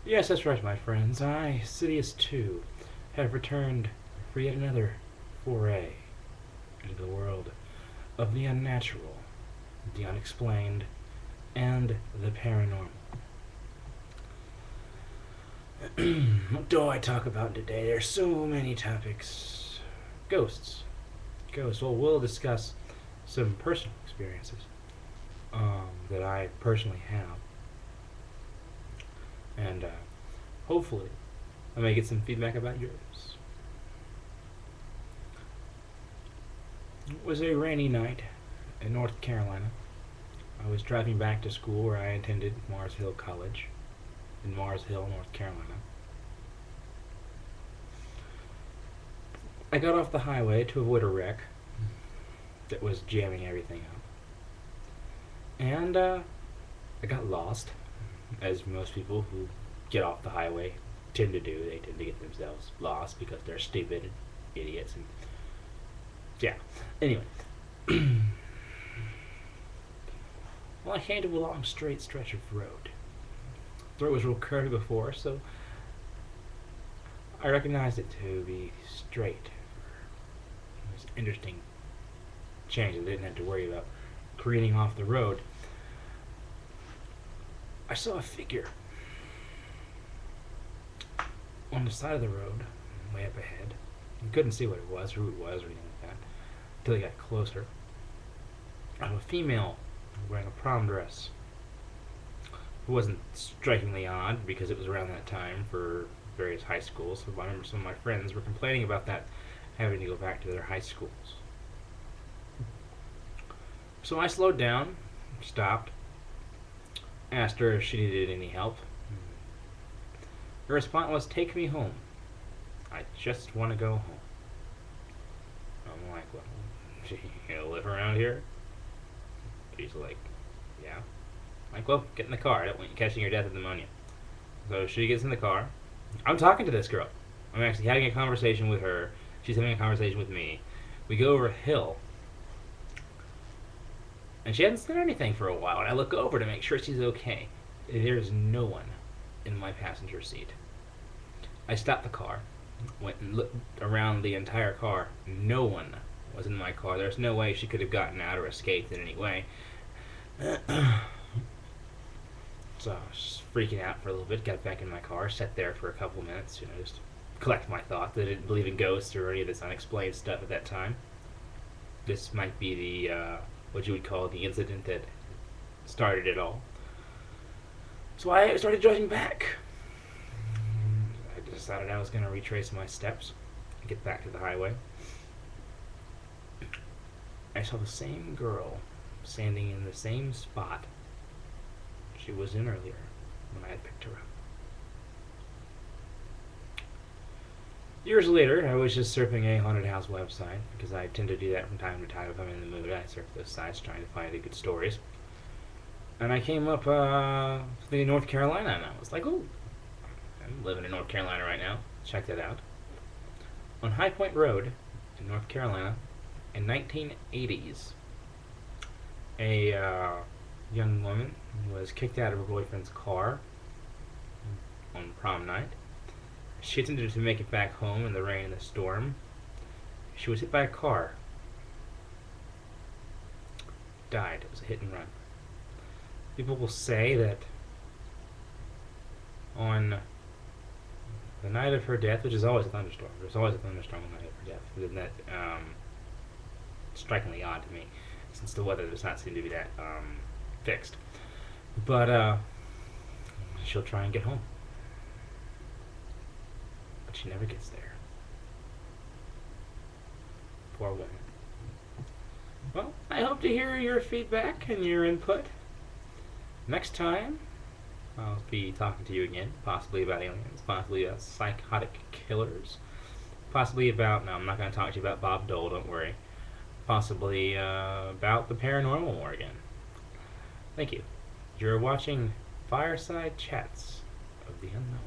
Yes, that's right, my friends. I, Sidious 2, have returned for yet another foray into the world of the unnatural, the unexplained, and the paranormal. What do I talk about today? There's so many topics. Ghosts. Ghosts. Well, we'll discuss some personal experiences that I personally have. And hopefully I may get some feedback about yours. It was a rainy night in North Carolina. I was driving back to school where I attended Mars Hill College in Mars Hill, North Carolina. I got off the highway to avoid a wreck that was jamming everything up. And I got lost, as most people who get off the highway tend to do. They tend to get themselves lost because they're stupid and idiots. And yeah. Anyway. Well, I came to a long straight stretch of road. The road was real curvy before, so I recognized it to be straight. It was an interesting change. I didn't have to worry about careening off the road. I saw a figure on the side of the road, way up ahead. You couldn't see what it was, who it was, or anything like that, until you got closer. A female wearing a prom dress. It wasn't strikingly odd because it was around that time for various high schools. So I remember some of my friends were complaining about that, having to go back to their high schools. So I slowed down, stopped, asked her if she needed any help. Her response was, "Take me home. I just want to go home." I'm like, "Well, you live around here?" She's like, "Yeah." I'm like, "Well, get in the car. I don't want you catching your death of pneumonia." So she gets in the car. I'm talking to this girl. I'm actually having a conversation with her. She's having a conversation with me. We go over a hill. And she hasn't said anything for a while. And I look over to make sure she's okay. There's no one in my passenger seat. I stopped the car, went and looked around the entire car. No one was in my car. There's no way she could have gotten out or escaped in any way. So I was freaking out for a little bit. Got back in my car, sat there for a couple minutes, just collect my thoughts. I didn't believe in ghosts or any of this unexplained stuff at that time. This might be the what you would call the incident that started it all. So I started driving back. I decided I was going to retrace my steps and get back to the highway. I saw the same girl standing in the same spot she was in earlier when I had picked her up. Years later, I was just surfing a haunted house website because I tend to do that from time to time if I'm in the mood. I surf those sites trying to find good stories. And I came up in North Carolina, and I was like, "Oh, I'm living in North Carolina right now. Check that out." On High Point Road in North Carolina, in 1980s, a young woman was kicked out of her boyfriend's car on prom night. She attempted to make it back home in the rain and the storm. She was hit by a car. Died. It was a hit and run. People will say that on the night of her death, which is always a thunderstorm, there's always a thunderstorm on the night of her death. Isn't that strikingly odd to me, since the weather does not seem to be that fixed. But she'll try and get home. But she never gets there. Poor woman. Well, I hope to hear your feedback and your input. Next time, I'll be talking to you again, possibly about aliens, possibly about psychotic killers, possibly about, no, I'm not going to talk to you about Bob Dole, don't worry, possibly about the paranormal more again. Thank you. You're watching Fireside Chats of the Unknown.